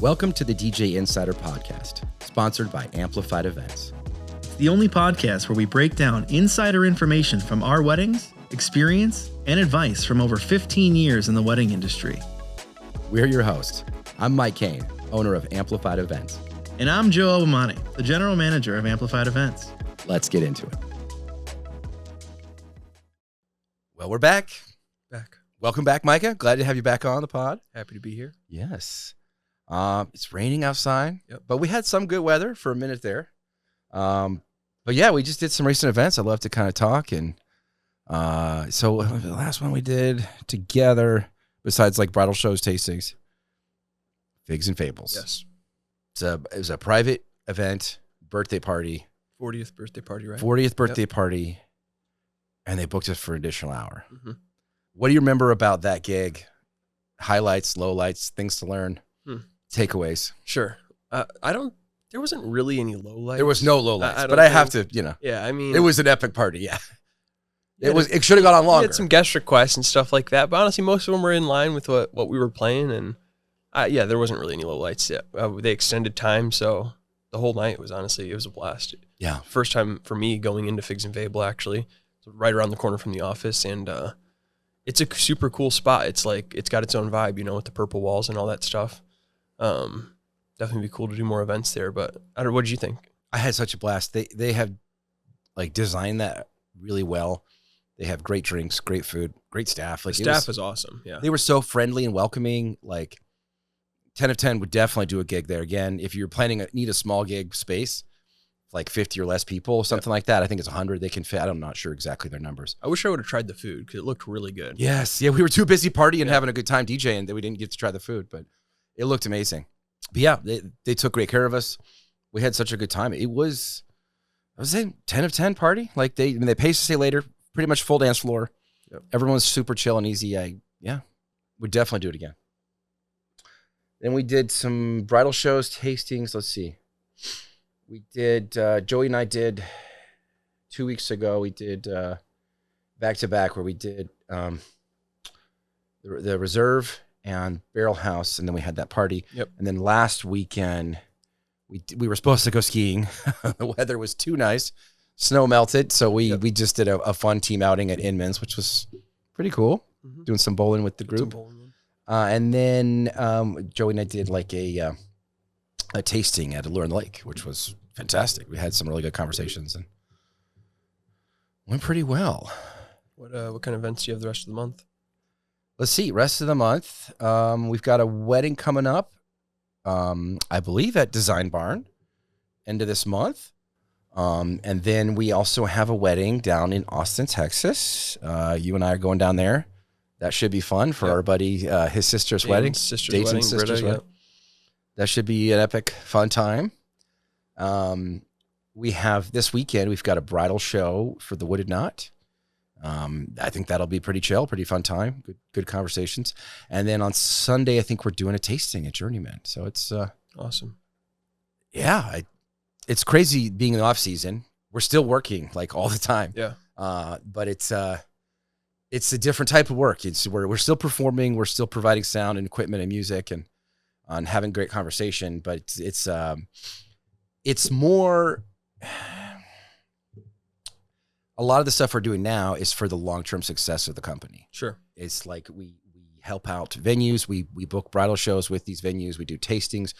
Welcome to the DJ Insider Podcast, sponsored by Amplified Events. It's the only podcast where we break down insider information from our weddings, experience, and advice from over 15 years in the wedding industry. We're your hosts. I'm Mike Kane, owner of Amplified Events. And I'm Joe Obamani, the general manager of Amplified Events. Let's get into it. Well, we're back. Welcome back, Micah. Glad to have you back on the pod. Happy to be here. Yes. It's raining outside, Yep. but we had some good weather for a minute there. But yeah, we just did some recent events. I'd love to kind of talk. And so the last one we did together, besides like bridal shows, tastings, Figs and Fables. Yes. It was a private event, birthday party. 40th birthday party, right? 40th birthday party. And they booked us for an additional hour. Mm-hmm. What do you remember about that gig? Highlights, lowlights, things to learn, takeaways. Sure. There wasn't really any lowlights. There was no lowlights, but I have to, Yeah, I mean. it was an epic party, yeah. It should have gone on longer. We had some guest requests and stuff like that, but honestly, most of them were in line with what we were playing, and there wasn't really any lowlights yet. They extended time, so the whole night was honestly, it was a blast. Yeah. First time for me going into Figs and Fable, actually. So right around the corner from the office, and it's a super cool spot. It's like, it's got its own vibe, with the purple walls and all that stuff. Definitely be cool to do more events there, but what did you think? I had such a blast. They have like designed that really well. They have great drinks, great food, great staff. Like The staff is awesome. Yeah. They were so friendly and welcoming. Like 10 of 10 would definitely do a gig there again. If you're need a small gig space, like 50 or less people, something like that. I think it's 100 they can fit. I'm not sure exactly their numbers. I wish I would have tried the food because it looked really good. Yes. Yeah, we were too busy partying and having a good time DJing that we didn't get to try the food, but it looked amazing. But yeah, they took great care of us. We had such a good time. It was, I was saying, 10 of 10 party. Like they paced to stay later, pretty much full dance floor. Yep. Everyone was super chill and easy. We'd definitely do it again. Then we did some bridal shows, tastings. Let's see. We did, Joey and I did 2 weeks ago, we did back-to-back where we did the Reserve and Barrel House, and then we had that party. Yep. And then last weekend, we were supposed to go skiing. The weather was too nice. Snow melted, so we just did a fun team outing at Inman's, which was pretty cool, doing some bowling with the group. And then Joey and I did like a tasting at Allure Lake, which was fantastic. We had some really good conversations and went pretty well. What kind of events do you have the rest of the month? Let's see. Rest of the month, we've got a wedding coming up, I believe at Design Barn, end of this month. And then we also have a wedding down in Austin, Texas. You and I are going down there. That should be fun for our buddy, his sister's wedding. Sister's wedding. That should be an epic, fun time. We have this weekend, we've got a bridal show for the Wooded Knot. I think that'll be pretty chill, pretty fun time, good conversations. And then on Sunday, I think we're doing a tasting at Journeyman. So it's awesome. Yeah, it's crazy being in the off season. We're still working like all the time. Yeah. But it's a different type of work. We're still performing, we're still providing sound and equipment and music and having great conversation, but it's more. A lot of the stuff we're doing now is for the long-term success of the company. Sure. It's like we help out venues. We book bridal shows with these venues. We do tastings.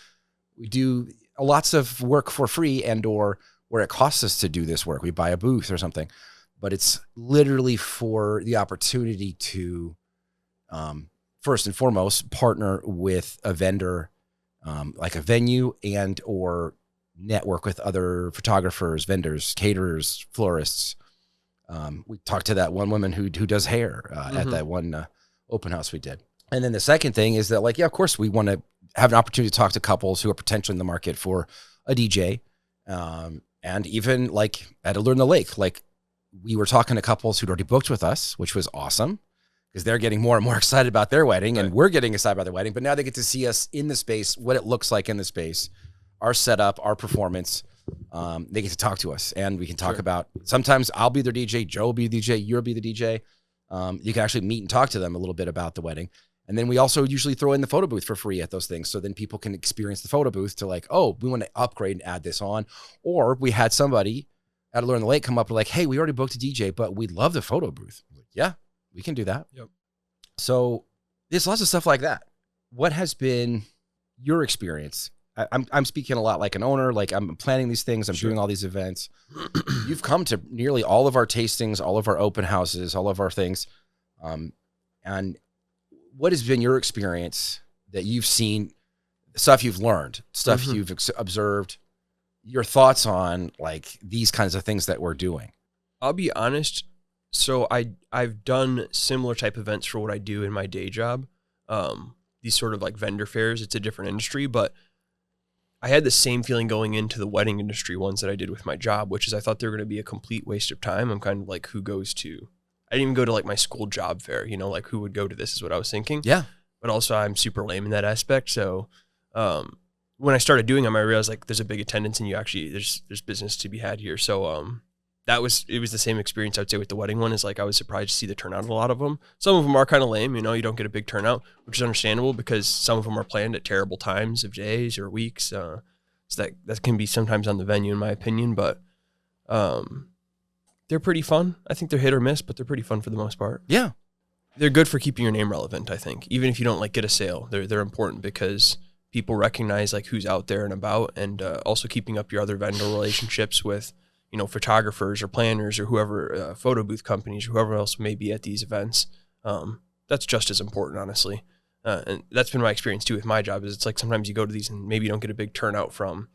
We do lots of work for free and or where it costs us to do this work. We buy a booth or something. But it's literally for the opportunity to, first and foremost, partner with a vendor, like a venue and or network with other photographers, vendors, caterers, florists. We talked to that one woman who does hair at that one open house we did. And then the second thing is that, like, yeah, of course, we want to have an opportunity to talk to couples who are potentially in the market for a DJ. And even like at Allure Lake, like we were talking to couples who'd already booked with us, which was awesome because they're getting more and more excited about their wedding and we're getting excited about their wedding. But now they get to see us in the space, what it looks like in the space, our setup, our performance. They get to talk to us and we can talk about, sometimes I'll be their DJ, Joe will be the DJ, you'll be the DJ. You can actually meet and talk to them a little bit about the wedding. And then we also usually throw in the photo booth for free at those things. So then people can experience the photo booth to like, oh, we want to upgrade and add this on. Or we had somebody at Allure on the Lake come up and like, hey, we already booked a DJ, but we love the photo booth. Like, yeah, we can do that. Yep. So there's lots of stuff like that. What has been your experience? I'm speaking a lot like an owner, like I'm planning these things. I'm doing all these events. You've come to nearly all of our tastings, all of our open houses, all of our things. And what has been your experience that you've seen, stuff you've learned, stuff you've observed, your thoughts on like these kinds of things that we're doing? I'll be honest. So I've done similar type events for what I do in my day job. These sort of like vendor fairs, it's a different industry, but I had the same feeling going into the wedding industry ones that I did with my job, which is I thought they were going to be a complete waste of time. I'm kind of like, who goes to, I didn't even go to like my school job fair, you know, like who would go to this is what I was thinking. Yeah. But also I'm super lame in that aspect. So when I started doing them, I realized like there's a big attendance and you actually, there's business to be had here. So it was the same experience I would say with the wedding one is like I was surprised to see the turnout of a lot of them. Some of them are kind of lame, you know, you don't get a big turnout, which is understandable because some of them are planned at terrible times of days or weeks. So that can be sometimes on the venue in my opinion, but they're pretty fun. I think they're hit or miss, but they're pretty fun for the most part. Yeah. They're good for keeping your name relevant, I think. Even if you don't like get a sale, they're important because people recognize like who's out there and about, and also keeping up your other vendor relationships with, you know, photographers or planners or whoever, photo booth companies or whoever else may be at these events. That's just as important, honestly. And that's been my experience too with my job is it's like sometimes you go to these and maybe you don't get a big turnout from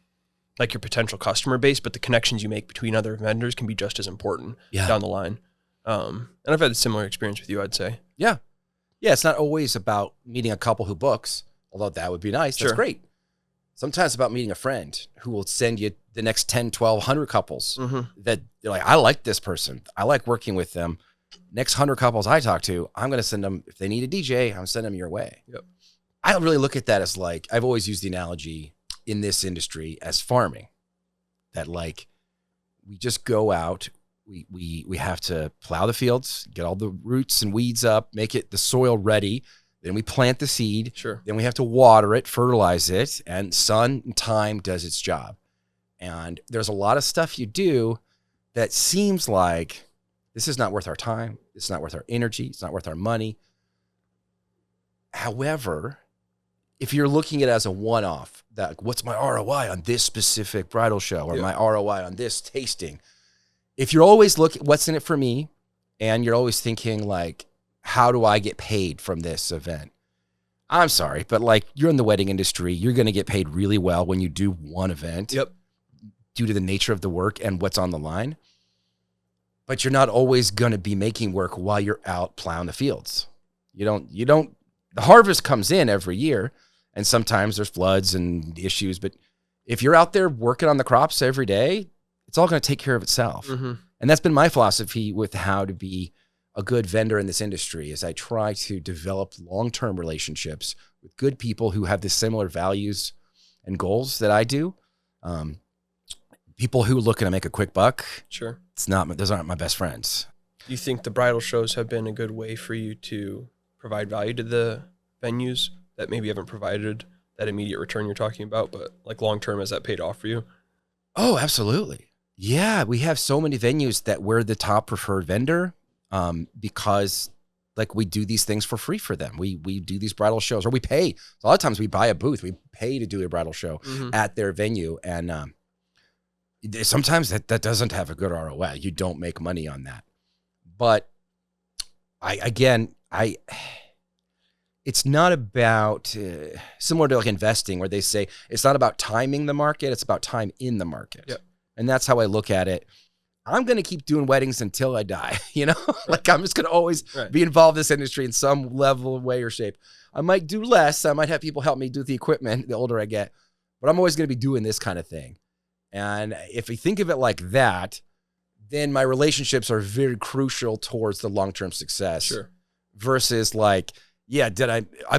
like your potential customer base, but the connections you make between other vendors can be just as important down the line. And I've had a similar experience with you, I'd say. Yeah. Yeah. It's not always about meeting a couple who books, although that would be nice. That's great. Sometimes it's about meeting a friend who will send you the next 10, 12, 100 couples that you're like, I like this person. I like working with them. Next 100 couples I talk to, I'm going to send them, if they need a DJ, I'm going to send them your way. Yep. I don't really look at that as like, I've always used the analogy in this industry as farming, that like, we just go out, we have to plow the fields, get all the roots and weeds up, make it the soil ready. Then we plant the seed. Sure. Then we have to water it, fertilize it, and sun and time does its job. And there's a lot of stuff you do that seems like this is not worth our time. It's not worth our energy. It's not worth our money. However, if you're looking at it as a one-off, that what's my ROI on this specific bridal show or my ROI on this tasting? If you're always looking, what's in it for me? And you're always thinking like, how do I get paid from this event? I'm sorry, but like you're in the wedding industry, you're going to get paid really well when you do one event due to the nature of the work and what's on the line. But you're not always going to be making work while you're out plowing the fields. The harvest comes in every year and sometimes there's floods and issues. But if you're out there working on the crops every day, it's all going to take care of itself. And that's been my philosophy with how to be a good vendor in this industry is I try to develop long-term relationships with good people who have the similar values and goals that I do. People who are looking to make a quick buck. Sure. Those aren't my best friends. Do you think the bridal shows have been a good way for you to provide value to the venues that maybe haven't provided that immediate return you're talking about, but like long-term, has that paid off for you? Oh, absolutely. Yeah. We have so many venues that we're the top preferred vendor. Because like we do these things for free for them. We do these bridal shows or we pay. A lot of times we buy a booth, we pay to do a bridal show at their venue. And sometimes that doesn't have a good ROI. You don't make money on that. But it's not about similar to like investing where they say it's not about timing the market. It's about time in the market. Yep. And that's how I look at it. I'm going to keep doing weddings until I die, you know, like I'm just going to always be involved in this industry in some level, way or shape. I might do less. I might have people help me do the equipment the older I get, but I'm always going to be doing this kind of thing. And if we think of it like that, then my relationships are very crucial towards the long-term success versus like, I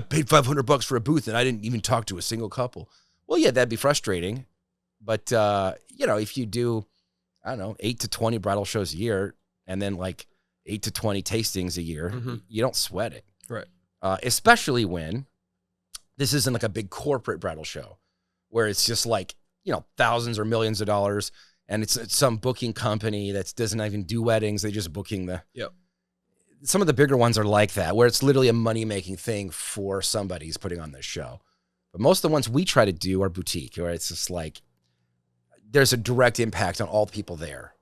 paid $500 for a booth and I didn't even talk to a single couple. Well, yeah, that'd be frustrating. But, if you do, I don't know, 8 to 20 bridal shows a year and then like 8 to 20 tastings a year, you don't sweat it. Right. especially when this isn't like a big corporate bridal show where it's just like, thousands or millions of dollars, and it's some booking company that doesn't even do weddings. They just booking the. Yep. Some of the bigger ones are like that, where it's literally a money-making thing for somebody who's putting on this show. But most of the ones we try to do are boutique, where it's just like there's a direct impact on all the people there,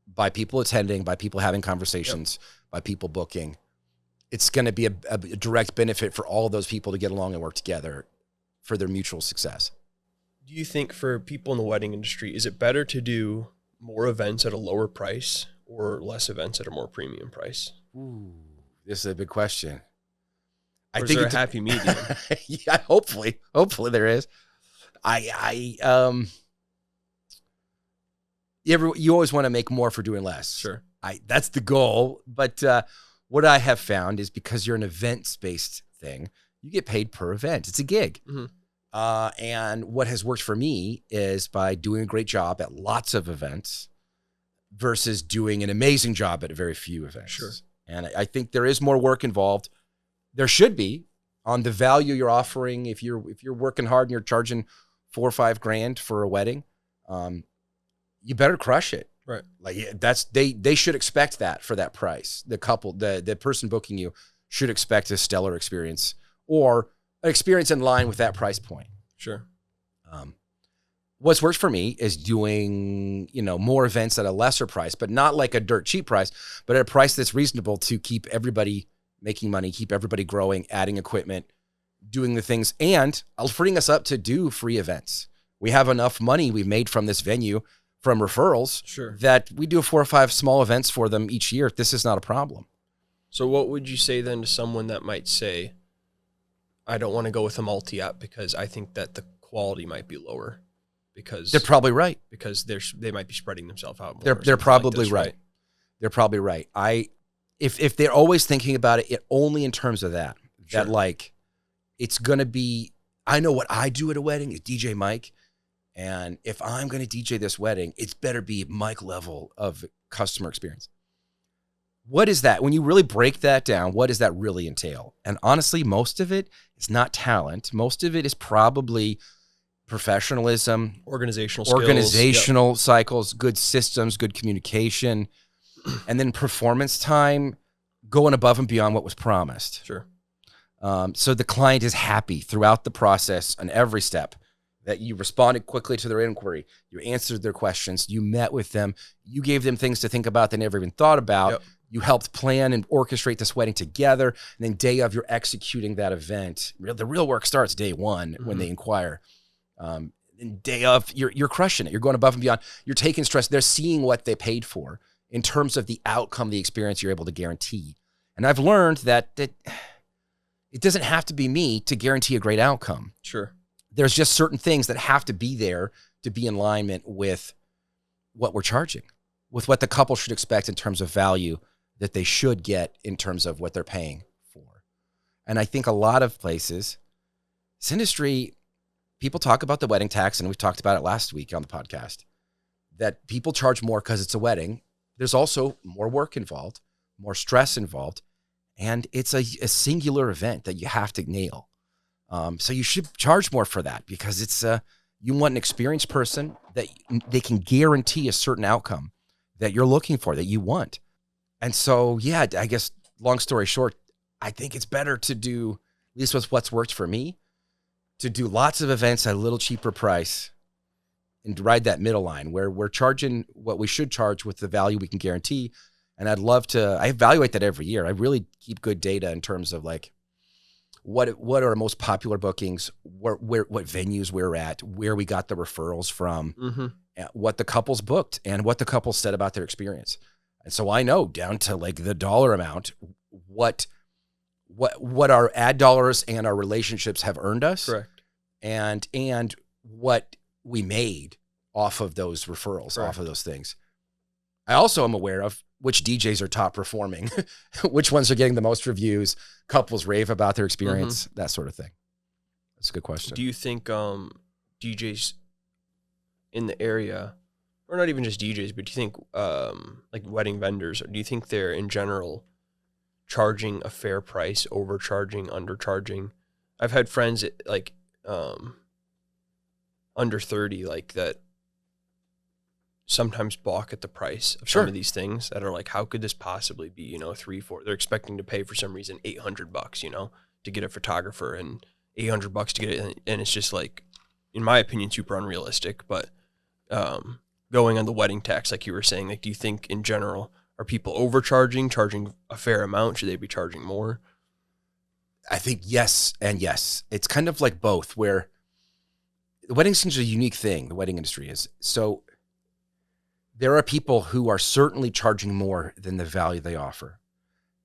by people attending, by people having conversations, by people booking. It's going to be a direct benefit for all of those people to get along and work together for their mutual success. Do you think for people in the wedding industry, is it better to do more events at a lower price or less events at a more premium price? Ooh, this is a big question. Or is there a happy medium? Yeah, hopefully there is. You always want to make more for doing less. Sure. That's the goal. But what I have found is because you're an events-based thing, you get paid per event. It's a gig. Mm-hmm. And what has worked for me is by doing a great job at lots of events versus doing an amazing job at very few events. Sure. And I think there is more work involved. There should be on the value you're offering. If you're working hard and you're charging $4 or $5 grand for a wedding, you better crush it. Right. Like they should expect that for that price. The couple, the person booking you should expect a stellar experience or an experience in line with that price point. Sure. What's worked for me is doing, more events at a lesser price, but not like a dirt cheap price, but at a price that's reasonable to keep everybody making money, keep everybody growing, adding equipment, doing the things, and freeing us up to do free events. We have enough money we've made from this venue, from referrals, sure, that we do 4 or 5 small events for them each year. This is not a problem. So what would you say then to someone that might say, I don't want to go with a multi-app because I think that the quality might be lower? Because they're probably right. Because they might be spreading themselves out more. They're probably like this, right. They're probably right. If they're always thinking about it only in terms of that, sure, that like it's gonna be, I know what I do at a wedding is DJ Mike, and if I'm gonna DJ this wedding, it's better be Mike level of customer experience. What is that? When you really break that down, what does that really entail? And honestly, most of it is not talent. Most of it is probably professionalism, organizational skills, organizational cycles, good systems, good communication, and then performance time, going above and beyond what was promised. Sure. So the client is happy throughout the process on every step, that you responded quickly to their inquiry, you answered their questions, you met with them, you gave them things to think about they never even thought about. Yep. You helped plan and orchestrate this wedding together, and then day of, you're executing that event. The real work starts day one, mm-hmm, when they inquire. And day of, you're crushing it. You're going above and beyond. You're taking stress. They're seeing what they paid for in terms of the outcome, the experience you're able to guarantee. And I've learned that it doesn't have to be me to guarantee a great outcome. Sure. There's just certain things that have to be there to be in alignment with what we're charging, with what the couple should expect in terms of value that they should get in terms of what they're paying for. And I think a lot of places, this industry, people talk about the wedding tax, and we talked about it last week on the podcast, that people charge more because it's a wedding. There's also more work involved, more stress involved, and it's a singular event that you have to nail. So you should charge more for that, because it's you want an experienced person that they can guarantee a certain outcome that you're looking for, that you want. And so, yeah, I guess long story short, I think it's better to do, at least with what's worked for me, to do lots of events at a little cheaper price and ride that middle line where we're charging what we should charge with the value we can guarantee. And I'd love to, I evaluate that every year. I really keep good data in terms of like, what are our most popular bookings, what venues we're at, where we got the referrals from, mm-hmm, what the couples booked, and what the couples said about their experience. And so I know down to like the dollar amount, what our ad dollars and our relationships have earned us. Correct. And what we made off of those referrals, correct, off of those things. I also am aware of which DJs are top performing, which ones are getting the most reviews, couples rave about their experience, mm-hmm, that sort of thing. That's a good question. Do you think DJs in the area, or not even just DJs, but do you think like wedding vendors, or do you think they're in general charging a fair price, overcharging, undercharging. I've had friends like under 30 like that sometimes balk at the price of some of these things that are like, how could this possibly be, you know, 3-4? They're expecting to pay for some reason $800, you know, to get a photographer, and $800 to get it, and it's just like, in my opinion, super unrealistic. But going on the wedding tax, like you were saying, like, do you think in general, are people overcharging, charging a fair amount? Should they be charging more? I think yes and yes. It's kind of like both, where the wedding industry is a unique thing. The wedding industry is. So there are people who are certainly charging more than the value they offer.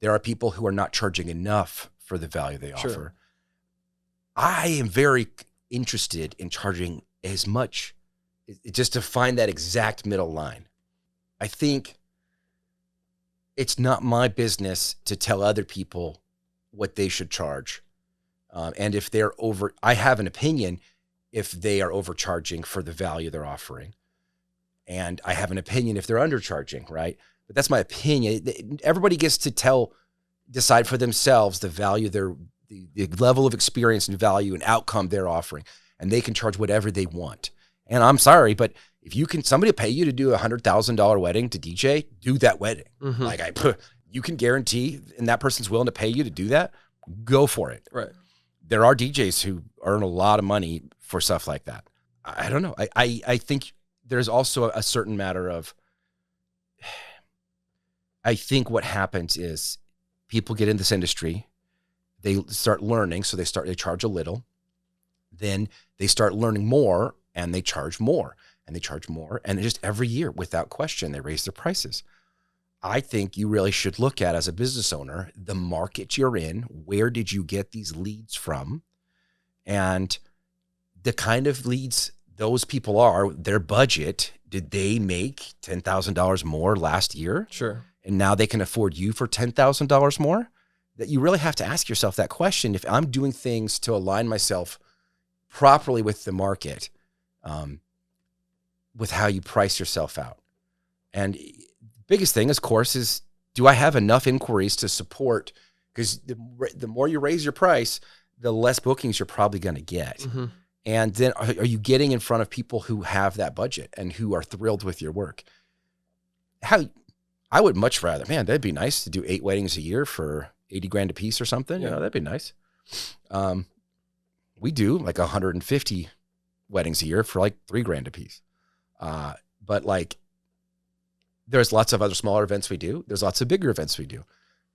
There are people who are not charging enough for the value they offer. I am very interested in charging as much, just to find that exact middle line. I think it's not my business to tell other people what they should charge. And if they're I have an opinion if they are overcharging for the value they're offering. And I have an opinion if they're undercharging, right? But that's my opinion. Everybody gets to decide for themselves the value, the level of experience and value and outcome they're offering. And they can charge whatever they want. And I'm sorry, but if somebody pay you to do a $100,000 wedding to DJ, do that wedding. Mm-hmm. Like you can guarantee, and that person's willing to pay you to do that, go for it. Right. There are DJs who earn a lot of money for stuff like that. I don't know. I think there's also a certain matter of, I think what happens is people get in this industry, they start learning, so they charge a little, then they start learning more, and they charge more, and they charge more, and just every year, without question, they raise their prices. I think you really should look at, as a business owner, the market you're in. Where did you get these leads from? And the kind of leads those people are, their budget, did they make $10,000 more last year? Sure. And now they can afford you for $10,000 more? That you really have to ask yourself that question. If I'm doing things to align myself properly with the market, with how you price yourself out. And biggest thing, of course, is, do I have enough inquiries to support? Because the more you raise your price, the less bookings you're probably going to get. Mm-hmm. And then are you getting in front of people who have that budget and who are thrilled with your work? I would much rather, man, that'd be nice to do 8 weddings a year for $80,000 a piece or something. Yeah. You know, that'd be nice. We do like 150 weddings a year for like $3,000 a piece. But like, there's lots of other smaller events we do. There's lots of bigger events we do.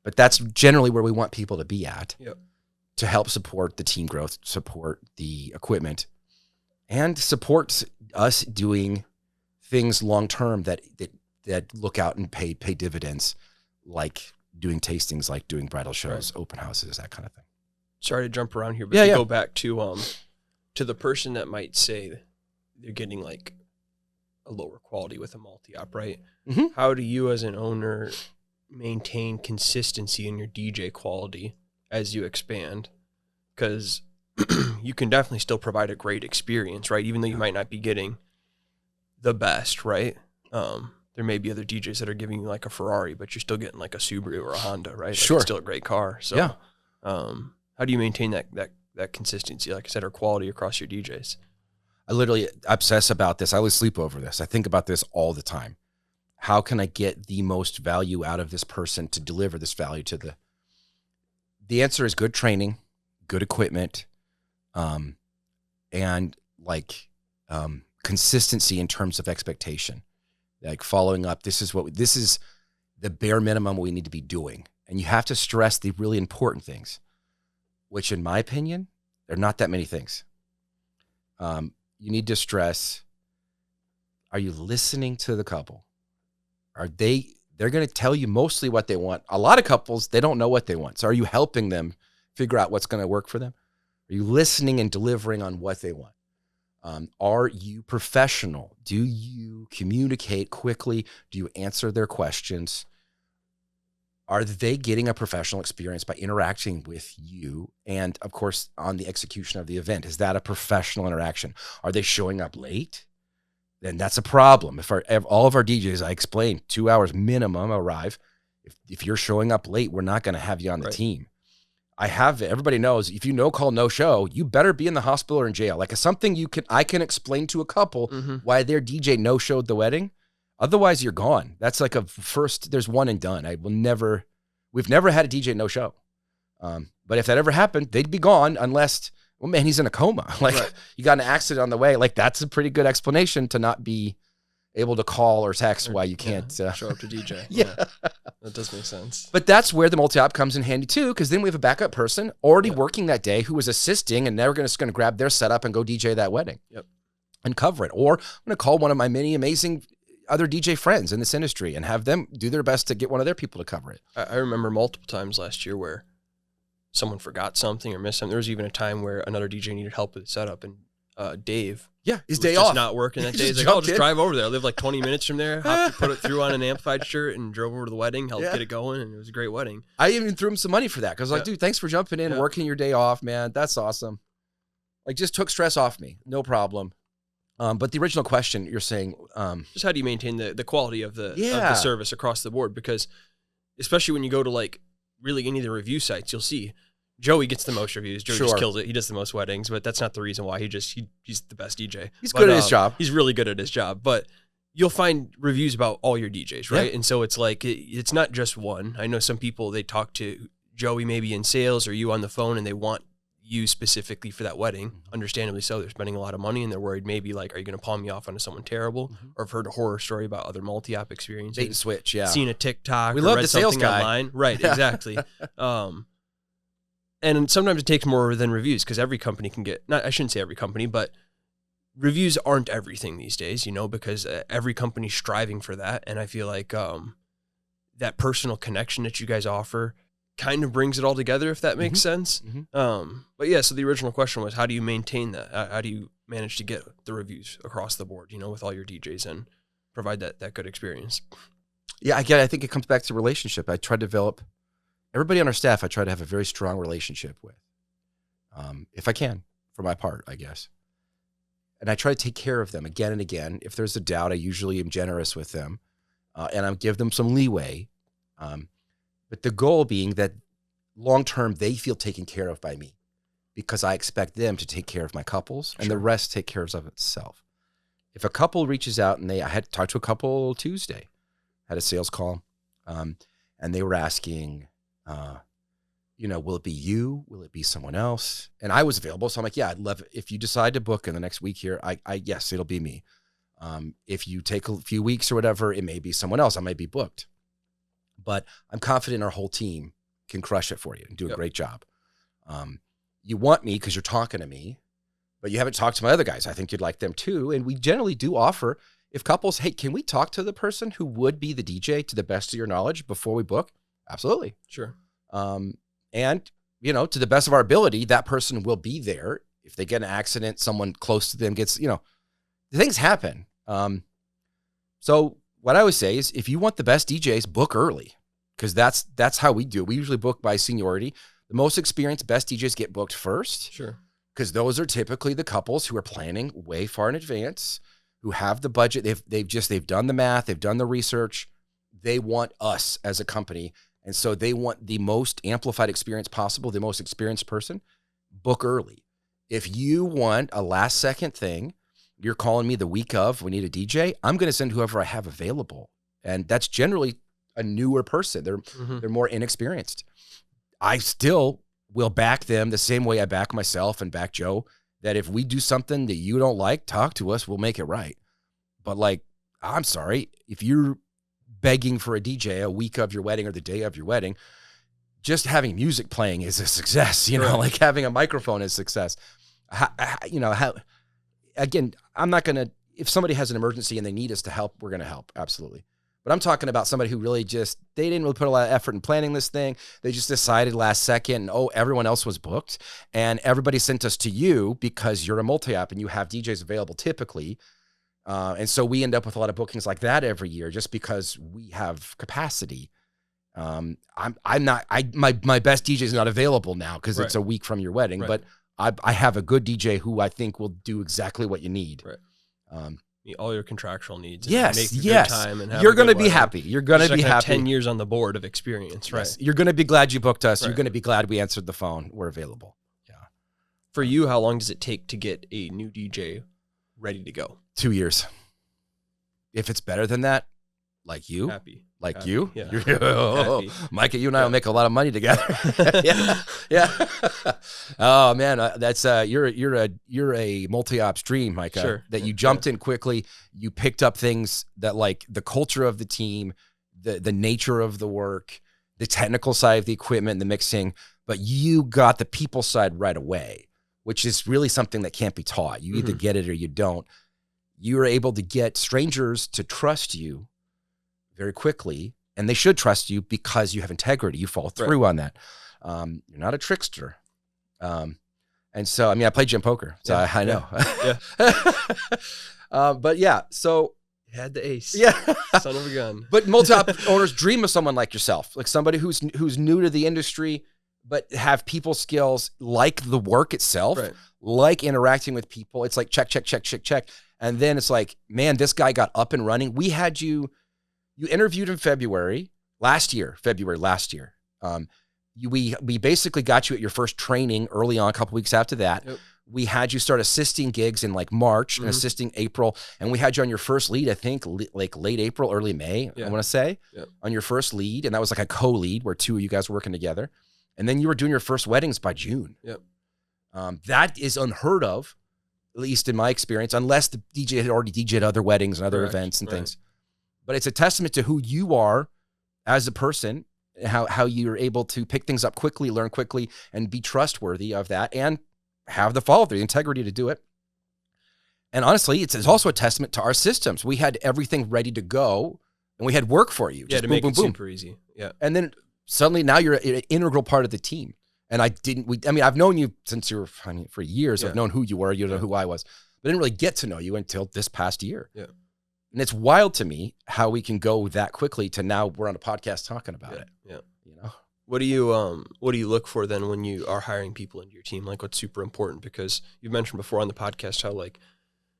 But that's generally where we want people to be at. Yep. To help support the team growth, support the equipment, and support us doing things long-term that look out and pay dividends, like doing tastings, like doing bridal shows, right, open houses, that kind of thing. Sorry to jump around here, but go back to the person that might say they're getting like a lower quality with a multi-op, right? Mm-hmm. How do you as an owner maintain consistency in your DJ quality as you expand? Because you can definitely still provide a great experience, right? Even though you might not be getting the best, right? There may be other DJs that are giving you like a Ferrari, but you're still getting like a Subaru or a Honda, right? Like, sure. It's still a great car. So, how do you maintain that consistency, like I said, or quality across your DJs? I literally obsess about this. I lose sleep over this. I think about this all the time. How can I get the most value out of this person to deliver this value to the answer is good training, good equipment, and like consistency in terms of expectation, like following up. This is the bare minimum we need to be doing. And you have to stress the really important things, which in my opinion, they're not that many things. You need to stress, are you listening to the couple? They're going to tell you mostly what they want. A lot of couples, they don't know what they want. So are you helping them figure out what's going to work for them? Are you listening and delivering on what they want? Are you professional? Do you communicate quickly? Do you answer their questions? Are they getting a professional experience by interacting with you? And of course, on the execution of the event, is that a professional interaction? Are they showing up late? Then that's a problem. If all of our DJs, I explained, 2 hours minimum arrive. If you're showing up late, we're not going to have you on the team. Everybody knows, if you no call, no show, you better be in the hospital or in jail. Like, it's something I can explain to a couple why their DJ no showed the wedding. Otherwise you're gone. That's like there's one and done. We've never had a DJ no show. But if that ever happened, they'd be gone unless, well, man, he's in a coma. Like you got an accident on the way. Like, that's a pretty good explanation to not be able to call or text why you can't show up to DJ. Yeah. That does make sense. But that's where the multi-op comes in handy too, because then we have a backup person already working that day who was assisting, and they're just going to grab their setup and go DJ that wedding and cover it. Or I'm going to call one of my many amazing other DJ friends in this industry and have them do their best to get one of their people to cover it. I remember multiple times last year where someone forgot something or missed something. There was even a time where another DJ needed help with the setup, and Dave, his day off, not working that day. He's like, "I'll just drive over there. I live like 20 minutes from there. Put it through on an amplified shirt and drove over to the wedding, helped get it going, and it was a great wedding." I even threw him some money for that because I was like, "Dude, thanks for jumping in, working your day off, man. That's awesome." Like, just took stress off me, no problem. But the original question you're saying, just how do you maintain the quality of the service across the board? Because especially when you go to like really any of the review sites, you'll see Joey gets the most reviews. Joey just kills it. He does the most weddings, but that's not the reason why. He's the best DJ. He's good at his job. He's really good at his job, but you'll find reviews about all your DJs, right? Yeah. And so it's like, it's not just one. I know some people, they talk to Joey maybe in sales or you on the phone, and they want you specifically for that wedding. Understandably so. They're spending a lot of money, and they're worried maybe like, are you going to palm me off onto someone terrible? Or I've heard a horror story about other multi-app experiences. Bait and switch, seen a TikTok. We love the sales guy. Online. Right, exactly. And sometimes it takes more than reviews, because every company can get, I shouldn't say every company, but reviews aren't everything these days, because every company's striving for that. And I feel like that personal connection that you guys offer kind of brings it all together, if that makes sense. But yeah, so the original question was, how do you maintain that? How do you manage to get the reviews across the board, with all your DJs and provide that good experience? Yeah, I think it comes back to relationship. I try to develop everybody on our staff. I try to have a very strong relationship with, if I can, for my part, I guess. And I try to take care of them again and again. If there's a doubt, I usually am generous with them, and I give them some leeway. But the goal being that long-term, they feel taken care of by me, because I expect them to take care of my couples, and the rest take care of itself. If a couple reaches out, and I had talked to a couple Tuesday, had a sales call, and they were asking, will it be you? Will it be someone else? And I was available. So I'm like, yeah, I'd love it. If you decide to book in the next week here, yes, it'll be me. If you take a few weeks or whatever, it may be someone else. I might be booked. But I'm confident our whole team can crush it for you and do a great job. You want me because you're talking to me, but you haven't talked to my other guys. I think you'd like them too. And we generally do offer, if couples, hey, can we talk to the person who would be the DJ to the best of your knowledge before we book? Absolutely. Sure. And, to the best of our ability, that person will be there. If they get an accident, someone close to them gets, things happen. So what I would say is, if you want the best DJs, book early, because that's how we do it. We usually book by seniority. The most experienced, best DJs get booked first. Sure. Because those are typically the couples who are planning way far in advance, who have the budget. They've done the math. They've done the research. They want us as a company. And so they want the most amplified experience possible, the most experienced person. Book early. If you want a last second thing, you're calling me the week of, we need a DJ, I'm going to send whoever I have available. And that's generally a newer person. They're more inexperienced. I still will back them the same way I back myself and back Joe, that if we do something that you don't like, talk to us, we'll make it right. But I'm sorry, if you're begging for a DJ a week of your wedding or the day of your wedding, just having music playing is a success, like having a microphone is success. Again, I'm not going to, if somebody has an emergency and they need us to help, we're going to help. Absolutely. But I'm talking about somebody who really they didn't really put a lot of effort in planning this thing. They just decided last second, everyone else was booked and everybody sent us to you because you're a multi-app and you have DJs available typically. And so we end up with a lot of bookings like that every year just because we have capacity. My best DJ is not available now because it's a week from your wedding, but I have a good DJ who I think will do exactly what you need. Right. meet all your contractual needs. And Yes, make a yes. good time and have You're a going to good be wedding. happy. You're going to Just be like have happy. 10 years on the board of experience, right? Yes. You're going to be glad you booked us. You're Right. going to be glad we answered the phone. We're available. Yeah. For you, how long does it take to get a new DJ ready to go? 2 years. If it's better than that, like you, Happy. like Happy. you, Yeah. you're, Happy. Micah, you and I will make a lot of money together. yeah, yeah. Oh man, that's you're a multi-ops dream, Micah. Sure. That you jumped in quickly. You picked up things that like the culture of the team, the nature of the work, the technical side of the equipment, the mixing. But you got the people side right away, which is really something that can't be taught. You either get it or you don't. You are able to get strangers to trust you very quickly, and they should trust you because you have integrity. You follow through on that. You're not a trickster. And so, I mean, I played gym poker, so Yeah. I know. Yeah. But yeah, so You had the ace. yeah. Son of a gun. But multi-op owners dream of someone like yourself, like somebody who's new to the industry, but have people skills, like the work itself, Right. like interacting with people. It's like check, check, check, check, check. And then it's like, man, this guy got up and running. We had you interviewed in February last year. We basically got you at your first training early on, a couple weeks after that. Yep. We had you start assisting gigs in like March and assisting April. And we had you on your first lead, I think like late April, early May, I want to say, on your first lead. And that was like a co-lead where two of you guys were working together. And then you were doing your first weddings by June. Yep. That is unheard of, at least in my experience, unless the DJ had already DJ'd other weddings and other Correct. events and Right. things. But it's a testament to who you are as a person, how you're able to pick things up quickly, learn quickly, and be trustworthy of that, and have the follow-through, the integrity to do it. And honestly, it's also a testament to our systems. We had everything ready to go, and we had work for you. Yeah, Just to boom, make boom, it boom. super easy. Yeah. And then suddenly now you're an integral part of the team. And I've known you since you were, for years. Yeah. I've known who you were, you know who I was. But I didn't really get to know you until this past year. Yeah. And it's wild to me how we can go that quickly to now we're on a podcast talking about it. Yeah. You know? What do you look for then when you are hiring people into your team? Like what's super important? Because you've mentioned before on the podcast how like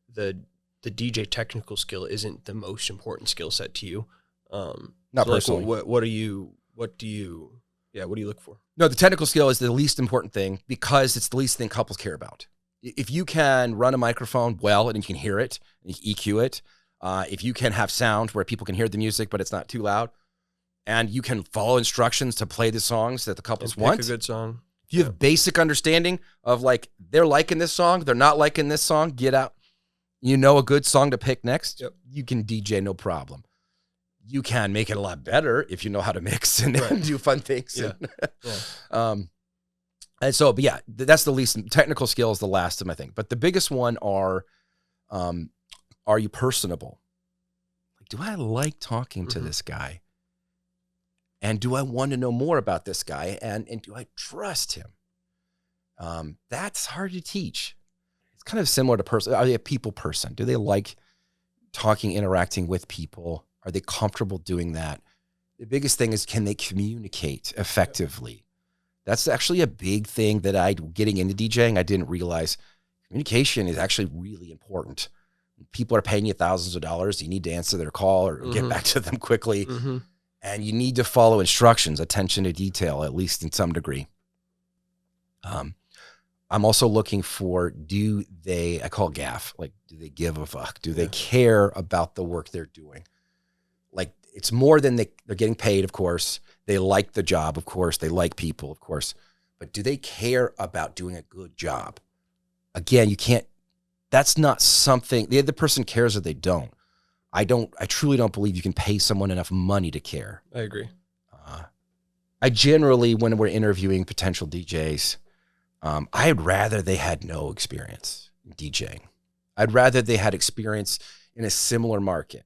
the DJ technical skill isn't the most important skill set to you. Not so personally. Like, what do you look for? No, the technical skill is the least important thing because it's the least thing couples care about. If you can run a microphone well and you can hear it, and you can EQ it, if you can have sound where people can hear the music but it's not too loud, and you can follow instructions to play the songs that the couples Pick want. a good song. You have basic understanding of like, they're liking this song, they're not liking this song, get out. You know a good song to pick next, you can DJ no problem. You can make it a lot better if you know how to mix and do fun things. And so, but yeah, that's the least. Technical skill is the last of my thing. But the biggest one are you personable? Like, do I like talking to this guy? And do I want to know more about this guy? And do I trust him? That's hard to teach. It's kind of similar to person. Are they a people person? Do they like talking, interacting with people? Are they comfortable doing that? The biggest thing is, can they communicate effectively? That's actually a big thing that getting into DJing, I didn't realize. Communication is actually really important. People are paying you thousands of dollars. You need to answer their call or get back to them quickly. And you need to follow instructions, attention to detail, at least in some degree. I'm also looking for, I call it gaff, like, do they give a fuck? Do they care about the work they're doing? Like, it's more than they're getting paid, of course. They like the job, of course. They like people, of course. But do they care about doing a good job? Again, that's not something, the other person cares or they don't. I truly don't believe you can pay someone enough money to care. I agree. I generally, when we're interviewing potential DJs, I'd rather they had no experience in DJing. I'd rather they had experience in a similar market.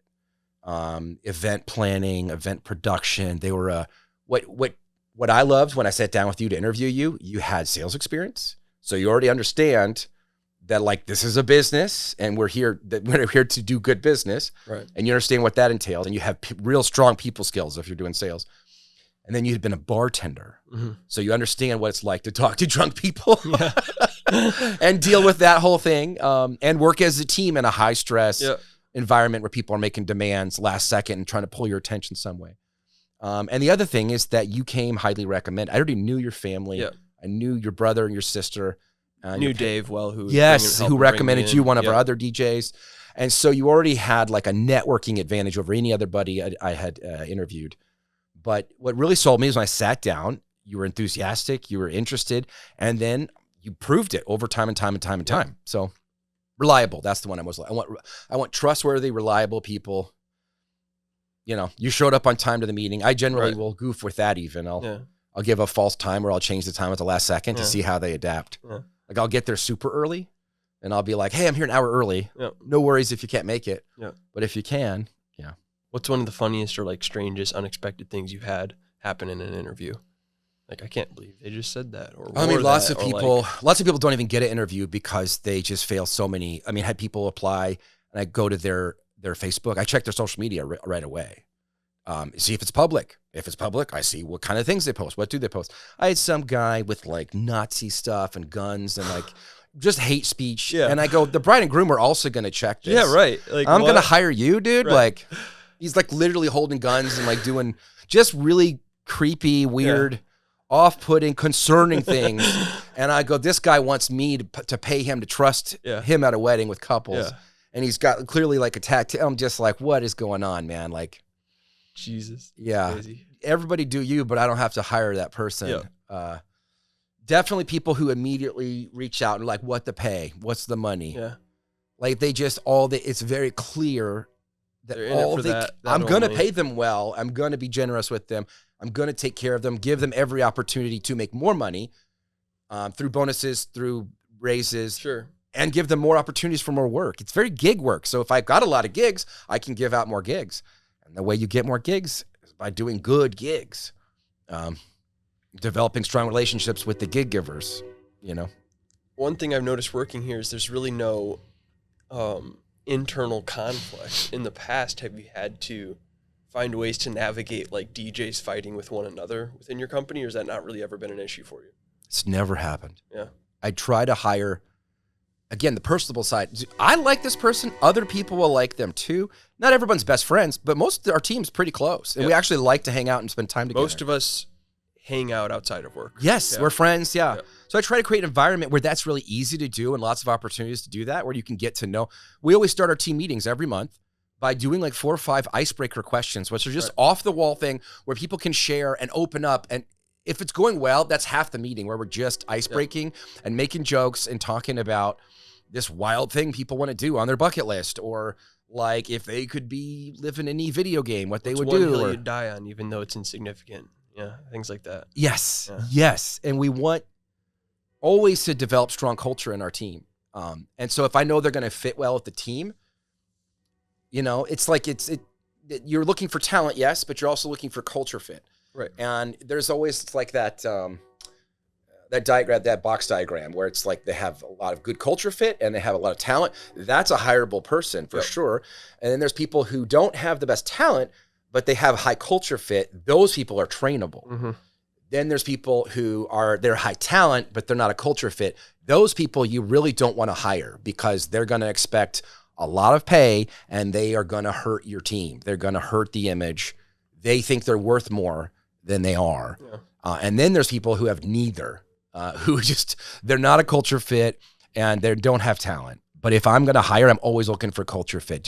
Event planning, event production. They were what I loved when I sat down with you to interview you, you had sales experience. So you already understand that, like, this is a business and we're here to do good business. Right. And you understand what that entails, and you have real strong people skills if you're doing sales. And then you'd been a bartender. So you understand what it's like to talk to drunk people and deal with that whole thing, and work as a team in a high stress, environment where people are making demands last second and trying to pull your attention some way. And the other thing is that you came highly recommended. I already knew your family. Yeah. I knew your brother and your sister. Knew Dave well, who who recommended you, one of Yep. our other DJs. And so you already had like a networking advantage over any other buddy I had interviewed. But what really sold me is when I sat down, you were enthusiastic, you were interested, and then you proved it over time and time and time and time. So reliable, that's the one I want trustworthy, reliable people. You know, you showed up on time to the meeting. I generally will goof with that even. I'll give a false time or I'll change the time at the last second to see how they adapt. Yeah. Like I'll get there super early and I'll be like, hey, I'm here an hour early. Yeah. No worries if you can't make it. Yeah. But if you can, yeah. What's one of the funniest or like strangest, unexpected things you've had happen in an interview? Like, I can't believe they just said that. Or I mean, lots of people don't even get an interview because they just fail so many. I mean, I had people apply and I go to their Facebook. I check their social media right away. See if it's public. If it's public, I see what kind of things they post. What do they post? I had some guy with like Nazi stuff and guns and like just hate speech. Yeah. And I go, the bride and groom are also going to check this. Yeah, right. Like, I'm going to hire you, dude. Right. Like, he's like literally holding guns and like doing just really creepy, weird, off-putting, concerning things. And I go, this guy wants me to pay him to trust him at a wedding with couples. Yeah. And he's got clearly like a tattoo. I'm just like, what is going on, man? Like, Jesus. Yeah. Crazy. Everybody do you, but I don't have to hire that person. Yeah. Definitely people who immediately reach out and like, what to pay? What's the money? Yeah. Like they just it's very clear that I'm going to pay them well. I'm going to be generous with them. I'm going to take care of them, give them every opportunity to make more money through bonuses, through raises. Sure. And give them more opportunities for more work. It's very gig work. So if I've got a lot of gigs, I can give out more gigs. And the way you get more gigs is by doing good gigs, developing strong relationships with the gig givers, you know. One thing I've noticed working here is there's really no internal conflict. In the past, have you had to find ways to navigate like DJs fighting with one another within your company, or has that not really ever been an issue for you? It's never happened. Yeah. I try to hire, again, the personable side. I like this person. Other people will like them too. Not everyone's best friends, but most of our team's pretty close. And we actually like to hang out and spend time together. Most of us hang out outside of work. Yes, we're friends, So I try to create an environment where that's really easy to do and lots of opportunities to do that, where you can get to know. We always start our team meetings every month by doing like 4 or 5 icebreaker questions, which are just off-the-wall thing where people can share and open up. And if it's going well, that's half the meeting, where we're just ice-breaking and making jokes and talking about this wild thing people want to do on their bucket list, or like if they could be living in any video game, what they would do. One hill you'd die on, even though it's insignificant. Yeah, things like that. Yes, yes. And we want always to develop strong culture in our team. And so if I know they're going to fit well with the team, you know, it's like you're looking for talent, yes, but you're also looking for culture fit. Right. And there's always like that diagram, that box diagram, where it's like they have a lot of good culture fit and they have a lot of talent. That's a hireable person for sure. And then there's people who don't have the best talent, but they have high culture fit. Those people are trainable. Mm-hmm. Then there's people who they're high talent, but they're not a culture fit. Those people you really don't want to hire because they're going to expect a lot of pay and they are going to hurt your team. They're going to hurt the image. They think they're worth more than they are. Yeah. And then there's people who have neither. They're not a culture fit and they don't have talent. But if I'm going to hire, I'm always looking for culture fit.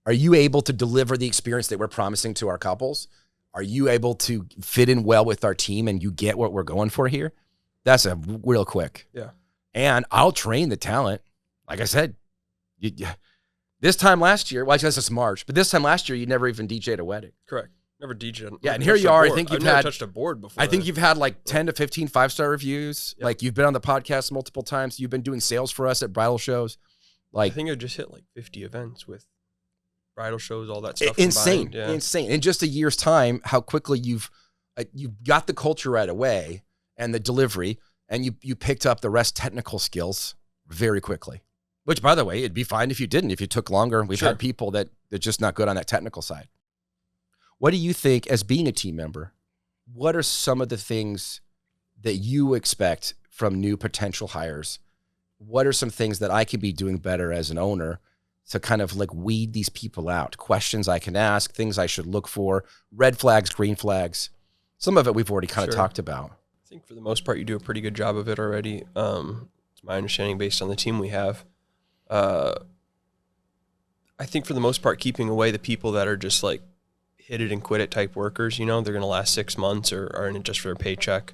Are you able to deliver the experience that we're promising to our couples? Are you able to fit in well with our team and you get what we're going for here? That's a real quick. Yeah. And I'll train the talent. Like I said, this time last year, well, I guess it's March, but this time last year, you never even DJ'd a wedding. Correct. Never DJ'd. Yeah, and here you are. I think you've never touched a board before. I think you've had like 10 to 15 5-star reviews. Yep. Like you've been on the podcast multiple times. You've been doing sales for us at bridal shows. Like I think I just hit like 50 events with bridal shows, all that stuff. Insane, insane. In just a year's time, how quickly you've got the culture right away and the delivery, and you picked up the rest technical skills very quickly. Which, by the way, it'd be fine if you didn't. If you took longer, we've had people that they're just not good on that technical side. What do you think, as being a team member, what are some of the things that you expect from new potential hires? What are some things that I could be doing better as an owner to kind of like weed these people out. Questions I can ask, things I should look for, red flags, green flags. Some of it we've already kind of talked about. I think for the most part, you do a pretty good job of it already. It's my understanding based on the team we have. I think for the most part, keeping away the people that are just like hit it and quit it type workers, you know, they're going to last 6 months or are in it just for a paycheck.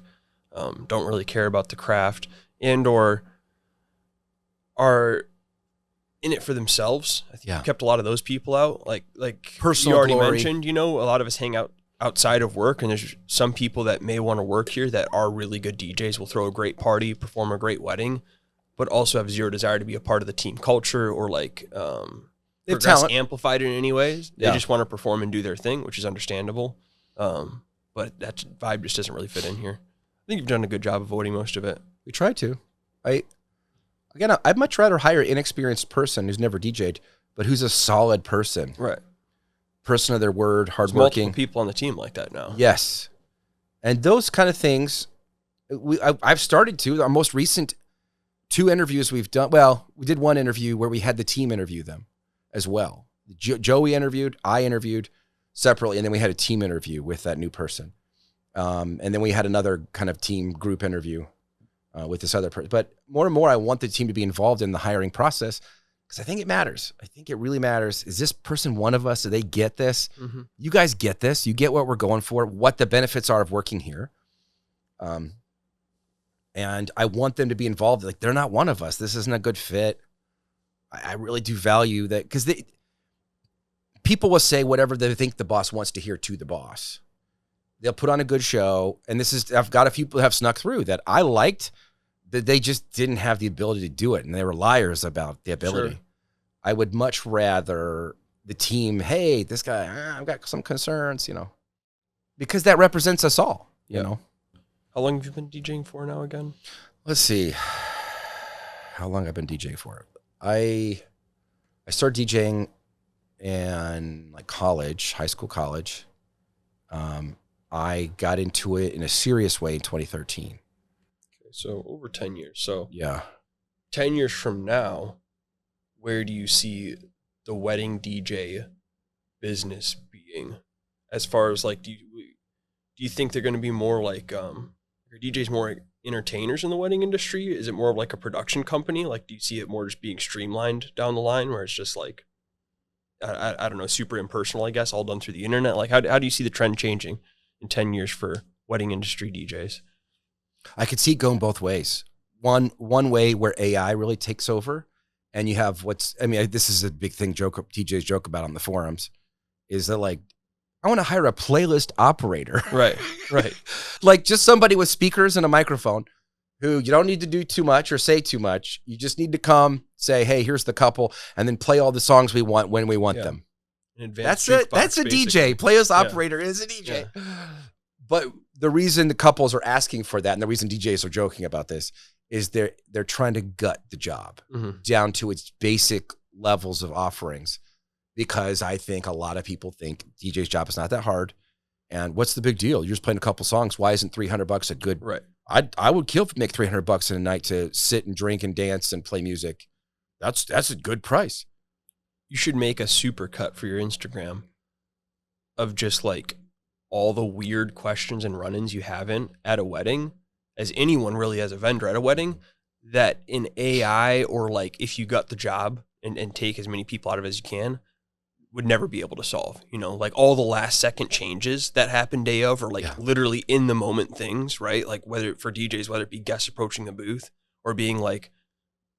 Don't really care about the craft and or are in it for themselves. I think we kept a lot of those people out. Like personal you already glory. mentioned, you know, a lot of us hang out outside of work, and there's some people that may want to work here that are really good DJs, will throw a great party, perform a great wedding, but also have zero desire to be a part of the team culture or like progress amplified in any ways. They just want to perform and do their thing, which is understandable. But that vibe just doesn't really fit in here. I think you've done a good job avoiding most of it. We try to. I'd much rather hire an inexperienced person who's never DJ'd, but who's a solid person. Right. Person of their word, hardworking. There's multiple people on the team like that now. Yes. And those kind of things, I've started to. Our most recent 2 interviews we've done, well, we did one interview where we had the team interview them as well. Joey interviewed, I interviewed separately, and then we had a team interview with that new person. And then we had another kind of team group interview with this other person. But more and more, I want the team to be involved in the hiring process because I think it matters. I think it really matters. Is this person one of us? Do they get this? Mm-hmm. You guys get this. You get what we're going for, what the benefits are of working here. And I want them to be involved. Like, they're not one of us. This isn't a good fit. I really do value that because people will say whatever they think the boss wants to hear to the boss. They'll put on a good show. And I've got a few people who have snuck through that I liked, that they just didn't have the ability to do it. And they were liars about the ability. Sure. I would much rather the team, hey, this guy, I've got some concerns, you know, because that represents us all, you know. How long have you been DJing for now again? Let's see. How long I've been DJing for. I started DJing in like high school, college. I got into it in a serious way in 2013. Okay, so over 10 years. So yeah, 10 years from now, where do you see the wedding DJ business being? As far as like, do you think they're going to be more like, are DJs more entertainers in the wedding industry? Is it more of like a production company? Like, do you see it more just being streamlined down the line where it's just like, I don't know, super impersonal, I guess, all done through the internet? Like, how do you see the trend changing in 10 years for wedding industry DJs? I could see it going both ways. One way where AI really takes over, and you have this is a big thing DJs joke about on the forums, is that like, I want to hire a playlist operator. Right. Like just somebody with speakers and a microphone who you don't need to do too much or say too much. You just need to come, say, hey, here's the couple, and then play all the songs we want when we want them. That's it. That's a DJ. Playlist operator is a DJ. Yeah. But the reason the couples are asking for that, and the reason DJs are joking about this, is they're trying to gut the job down to its basic levels of offerings. Because I think a lot of people think DJ's job is not that hard. And what's the big deal? You're just playing a couple songs. Why isn't $300 a good? Right. I would kill to make $300 in a night to sit and drink and dance and play music. That's a good price. You should make a super cut for your Instagram of just like all the weird questions and run-ins you have in at a wedding, as anyone really as a vendor at a wedding, that in AI or like if you got the job and take as many people out of it as you can, would never be able to solve, you know, like all the last second changes that happen day of, or like literally in the moment things, right? Like whether for DJs, whether it be guests approaching the booth or being like,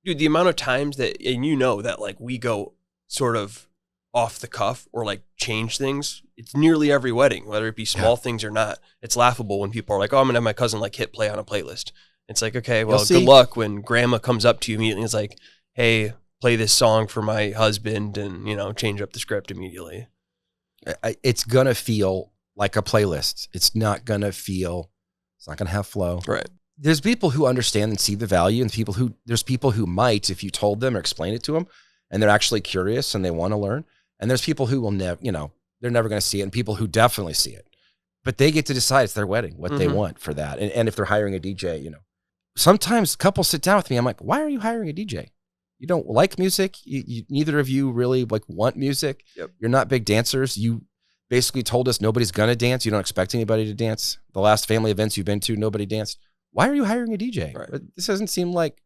dude, the amount of times that, and you know, that like we go sort of off the cuff or like change things, it's nearly every wedding, whether it be small things or not. It's laughable when people are like, oh, I'm gonna have my cousin like hit play on a playlist. It's like, okay, well, good luck when grandma comes up to you immediately and is like, hey, play this song for my husband, and, you know, change up the script immediately. It's going to feel like a playlist. It's not going to have flow. Right. There's people who understand and see the value, and there's people who might, if you told them or explain it to them, and they're actually curious and they want to learn. And there's people who will never, you know, they're never going to see it, and people who definitely see it. But they get to decide, it's their wedding, what they want for that. And if they're hiring a DJ, you know, sometimes couples sit down with me, I'm like, why are you hiring a DJ? You don't like music. Neither of you really like want music. Yep. You're not big dancers. You basically told us nobody's going to dance. You don't expect anybody to dance. The last family events you've been to, nobody danced. Why are you hiring a DJ? Right. This doesn't seem like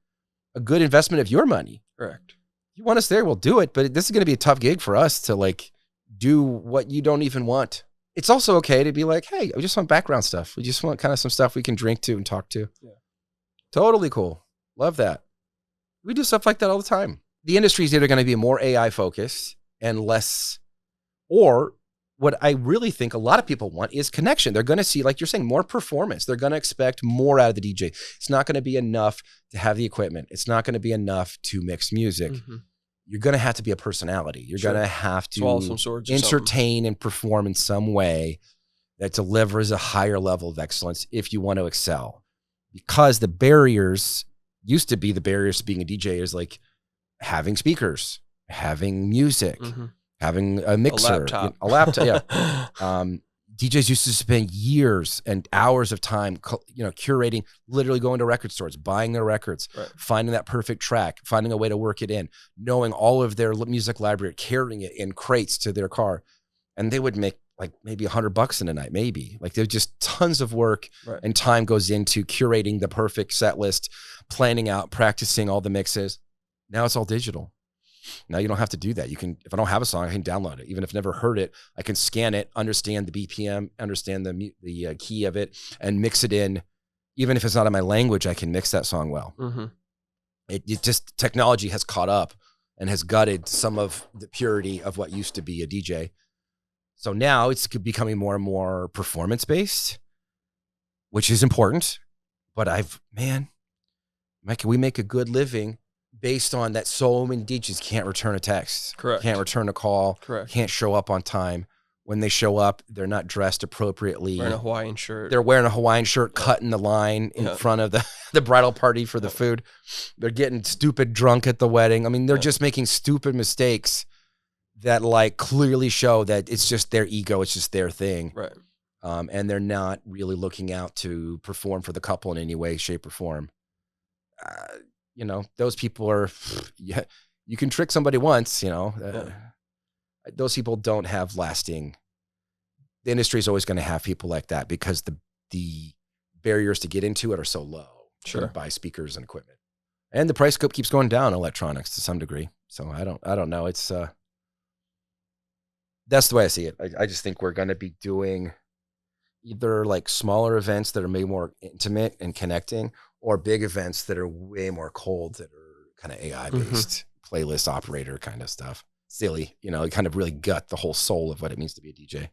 a good investment of your money. Correct. You want us there, we'll do it. But this is going to be a tough gig for us to like do what you don't even want. It's also okay to be like, hey, we just want background stuff. We just want kind of some stuff we can drink to and talk to. Yeah. Totally cool. Love that. We do stuff like that all the time. The industry is either going to be more AI focused and less, or what I really think a lot of people want is connection. They're going to see, like you're saying, more performance. They're going to expect more out of the DJ. It's not going to be enough to have the equipment. It's not going to be enough to mix music. Mm-hmm. You're going to have to be a personality. You're going to have to swallow some swords or entertain and perform in some way that delivers a higher level of excellence if you want to excel. Because the barriers used to be the barriers to being a DJ is like having speakers, having music, having a mixer, a laptop. Yeah. DJs used to spend years and hours of time, curating, literally going to record stores, buying their records, finding that perfect track, finding a way to work it in, knowing all of their music library, carrying it in crates to their car. And they would make like maybe $100 in a night, maybe. Like there's just tons of work and time goes into curating the perfect set list, planning out, practicing all the mixes. Now it's all digital. Now you don't have to do that. You can, if I don't have a song, I can download it. Even if I've never heard it, I can scan it, understand the BPM, understand the key of it, and mix it in. Even if it's not in my language, I can mix that song well. It just, technology has caught up and has gutted some of the purity of what used to be a DJ. So now it's becoming more and more performance based, which is important. But Mike, we make a good living based on that. So many DJs can't return a text, can't return a call, can't show up on time. When they show up, they're not dressed appropriately. Wearing a Hawaiian shirt. They're wearing a Hawaiian shirt, cutting the line in front of the bridal party for the food. They're getting stupid drunk at the wedding. I mean, they're just making stupid mistakes that like clearly show that it's just their ego. It's just their thing. Right. And they're not really looking out to perform for the couple in any way, shape, or form. Those people are, you can trick somebody once, those people don't have lasting. The industry is always going to have people like that because the barriers to get into it are so low. Sure. To buy speakers and equipment, and the price keeps going down in electronics to some degree. So I don't know. It's, that's the way I see it. I just think we're going to be doing either like smaller events that are maybe more intimate and connecting, or big events that are way more cold, that are kind of AI based, playlist operator kind of stuff. Silly, kind of really gut the whole soul of what it means to be a DJ.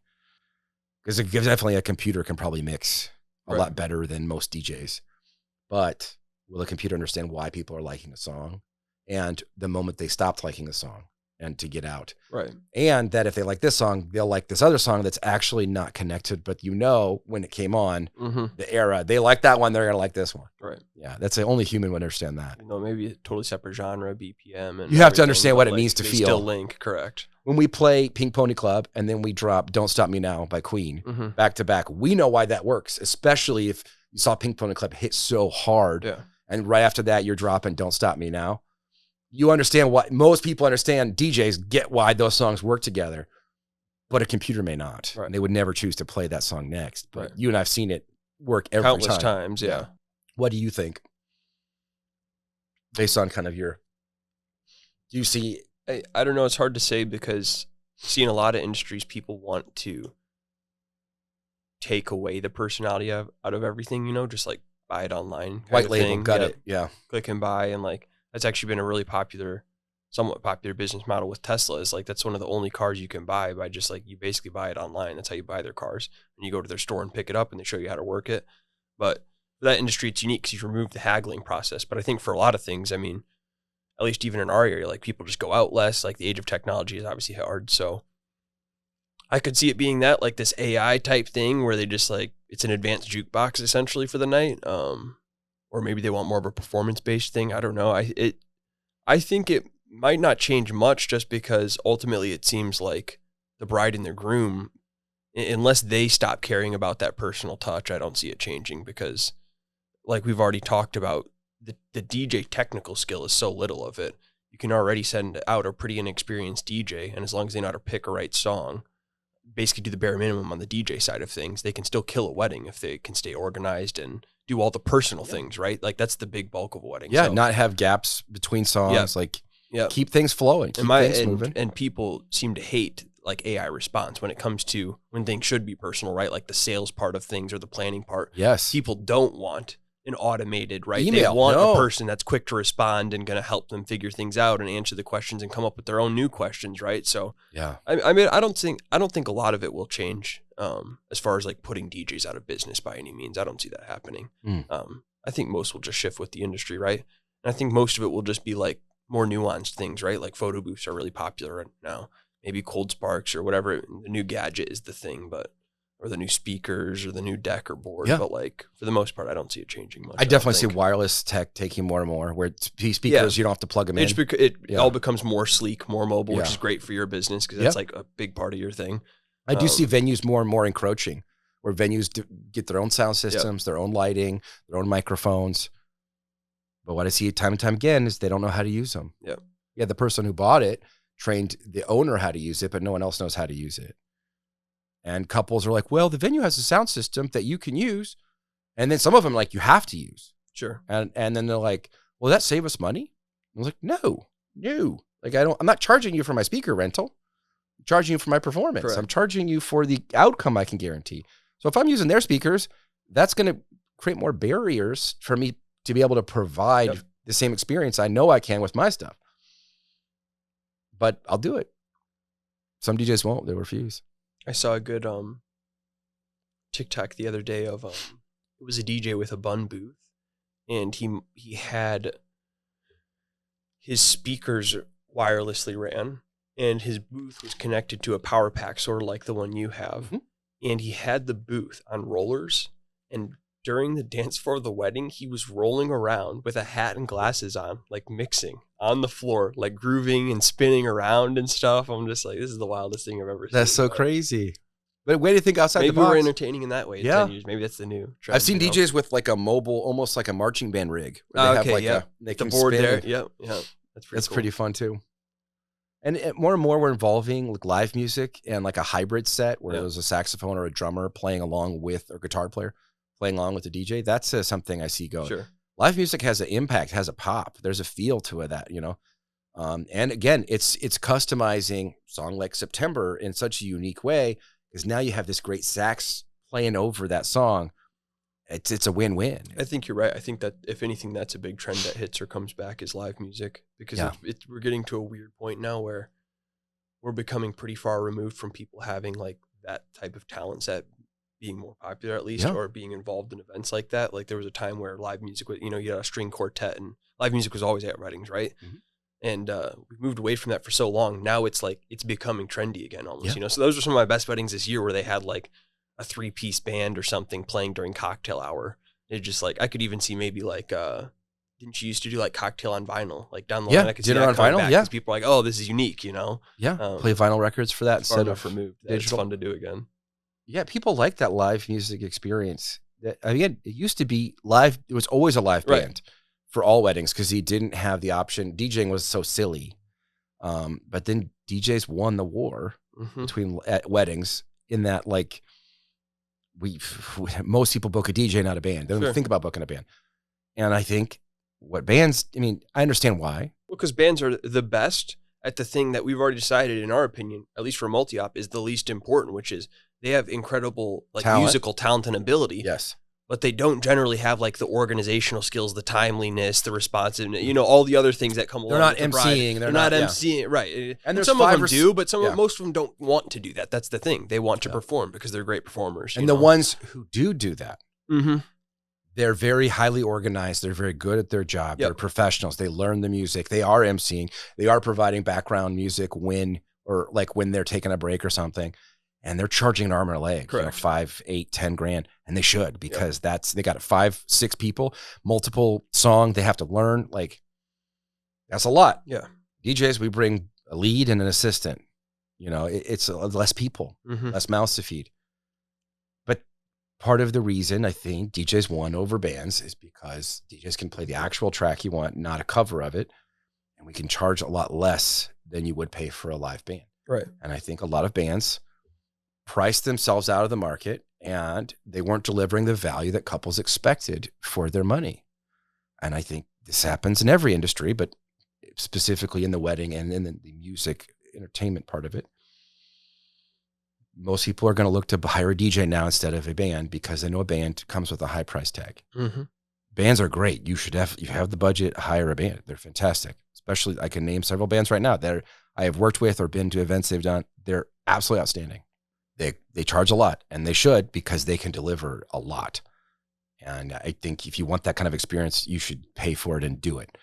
Because definitely a computer can probably mix a lot better than most DJs. But will a computer understand why people are liking a song and the moment they stopped liking a song and to get out? Right. And that if they like this song, they'll like this other song that's actually not connected, but when it came on, the era, they like that one, they're going to like this one. Right. Yeah, that's the only human would understand that. Maybe a totally separate genre, BPM. And you have to understand what it means to feel. Still link, correct. When we play Pink Pony Club and then we drop Don't Stop Me Now by Queen back to back, we know why that works, especially if you saw Pink Pony Club hit so hard. Yeah. And right after that, you're dropping Don't Stop Me Now. You understand what most people understand. DJs get why those songs work together, but a computer may not. Right. They would never choose to play that song next. But you and I've seen it work every countless times. Yeah. What do you think? Based on kind of do you see? I don't know. It's hard to say because seeing a lot of industries, people want to take away the personality out of everything, just like buy it online. White label, got it. Yeah. Click and buy. And like, that's actually been a really somewhat popular business model with Tesla. Is like, that's one of the only cars you can buy by just like, you basically buy it online. That's how you buy their cars. And you go to their store and pick it up and they show you how to work it. But for that industry, it's unique because you've removed the haggling process. But I think for a lot of things, I mean, at least even in our area, like people just go out less. Like the age of technology is obviously hard. So I could see it being that like this AI type thing where they just like, it's an advanced jukebox essentially for the night. Or maybe they want more of a performance-based thing. I don't know. I think it might not change much just because ultimately it seems like the bride and the groom, unless they stop caring about that personal touch, I don't see it changing because like we've already talked about, the DJ technical skill is so little of it. you can already send out a pretty inexperienced DJ, and as long as they know how to pick a right song, basically do the bare minimum on the DJ side of things, they can still kill a wedding if they can stay organized and do all the personal things, right? Like that's the big bulk of a wedding. Yeah, so, not have gaps between songs. Like keep things flowing, keep things moving. And people seem to hate like AI response when it comes to when things should be personal, right? Like the sales part of things or the planning part. Yes. People don't want an automated, right? Email. They want a person that's quick to respond and going to help them figure things out and answer the questions and come up with their own new questions, right? So yeah, I mean, I don't think a lot of it will change as far as like putting DJs out of business by any means. I don't see that happening. I think most will just shift with the industry, right? And I think most of it will just be like more nuanced things, right? Like photo booths are really popular right now. Maybe cold sparks or whatever, the new gadget is the thing, or the new speakers or the new deck or board. But like for the most part, I don't see it changing much. I definitely see wireless tech taking more and more where speakers, you don't have to plug them in. It all becomes more sleek, more mobile, which is great for your business because that's like a big part of your thing. I do see venues more and more encroaching where venues get their own sound systems, their own lighting, their own microphones. But what I see time and time again is they don't know how to use them. Yeah, the person who bought it trained the owner how to use it, but no one else knows how to use it. And couples are like, well, the venue has a sound system that you can use. And then some of them like, you have to use. Sure. And then they're like, will that save us money? I was like, no. Like, I'm not charging you for my speaker rental. I'm charging you for my performance. Correct. I'm charging you for the outcome I can guarantee. So if I'm using their speakers, that's going to create more barriers for me to be able to provide the same experience I know I can with my stuff. But I'll do it. Some DJs won't. They refuse. I saw a good TikTok the other day of it was a DJ with a bun booth, and he had his speakers wirelessly ran, and his booth was connected to a power pack, sort of like the one you have, and he had the booth on rollers, and during the dance floor of the wedding, he was rolling around with a hat and glasses on, like mixing on the floor, like grooving and spinning around and stuff. I'm just like, this is the wildest thing I've ever seen. That's so crazy. But way to think outside the box. Maybe we're entertaining in that way. In 10 years. Maybe that's the new trend. I've seen DJs with like a mobile, almost like a marching band rig. Where they have like they can board spin. there. Yeah. That's pretty fun too. And more and more we're involving like live music and like a hybrid set where there's a saxophone or a drummer playing along with, or guitar player playing along with the DJ. That's something I see going. Sure. Live music has an impact, has a pop. There's a feel to it that, and again, it's customizing song like September in such a unique way, because now you have this great sax playing over that song. It's a win-win. I think you're right. I think that if anything, that's a big trend that hits or comes back is live music, because we're getting to a weird point now where we're becoming pretty far removed from people having like that type of talent set being more popular, at least, or being involved in events like that. Like there was a time where live music was, you had a string quartet, and live music was always at weddings, right? And we've moved away from that for so long. Now it's like, it's becoming trendy again almost, So those were some of my best weddings this year where they had like a 3-piece band or something playing during cocktail hour. It just like, I could even see maybe like, didn't you used to do like cocktail on vinyl? Like down the line, I could see dinner that on vinyl, because people are like, oh, this is unique, play vinyl records for that instead of removed. Digital. It's fun to do again. Yeah, people like that live music experience. Again, it used to be live. It was always a live band for all weddings because he didn't have the option. DJing was so silly. But then DJs won the war between at weddings in that, like, most people book a DJ, not a band. They don't even think about booking a band. And I think I understand why. Well, because bands are the best at the thing that we've already decided, in our opinion, at least for multi-op, is the least important, which is they have incredible musical talent and ability. Yes. But they don't generally have like the organizational skills, the timeliness, the responsiveness, all the other things that come along. They're not emceeing. They're not emceeing, right? And some of them do, but most of them don't want to do that. That's the thing. They want to perform because they're great performers. And the ones who do that, they're very highly organized. They're very good at their job. They're professionals. They learn the music. They are emceeing. They are providing background music when they're taking a break or something. And they're charging an arm and a leg, Correct. 5, 8, 10 grand. And they should, because they got 5, 6 people, multiple song they have to learn. Like, that's a lot. Yeah. DJs, we bring a lead and an assistant. It's less people, less mouths to feed. But part of the reason I think DJs won over bands is because DJs can play the actual track you want, not a cover of it. we can charge a lot less than you would pay for a live band. Right. And I think a lot of bands priced themselves out of the market, and they weren't delivering the value that couples expected for their money. And I think this happens in every industry, but specifically in the wedding and in the music entertainment part of it. Most people are going to look to hire a DJ now instead of a band because they know a band comes with a high price tag. Mm-hmm. Bands are great. You have the budget, hire a band. They're fantastic. Especially, I can name several bands right now that I have worked with or been to events they've done. They're absolutely outstanding. They charge a lot, and they should, because they can deliver a lot. And I think if you want that kind of experience, you should pay for it and do it.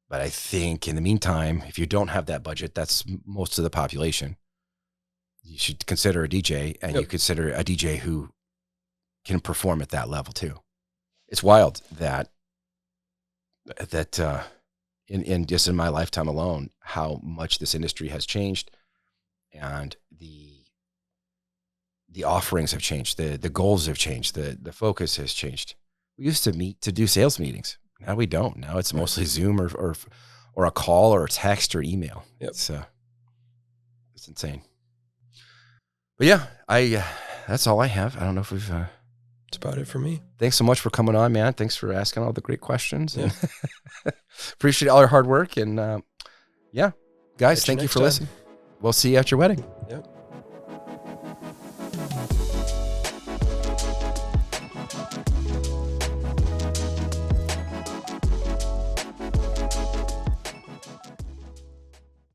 But I think in the meantime, if you don't have that budget, that's most of the population, you should consider a DJ, and you consider a DJ who can perform at that level too. It's wild that in just in my lifetime alone, how much this industry has changed, and the offerings have changed, the goals have changed, the focus has changed. We used to meet to do sales meetings. Now we don't. Now it's mostly Zoom or a call or a text or email. Yep. It's insane. But yeah, that's all I have. I don't know if we've. That's about it for me. Thanks so much for coming on, man. Thanks for asking all the great questions. Yeah. Appreciate all your hard work. And guys, thank you for listening. We'll see you at your wedding. Yep.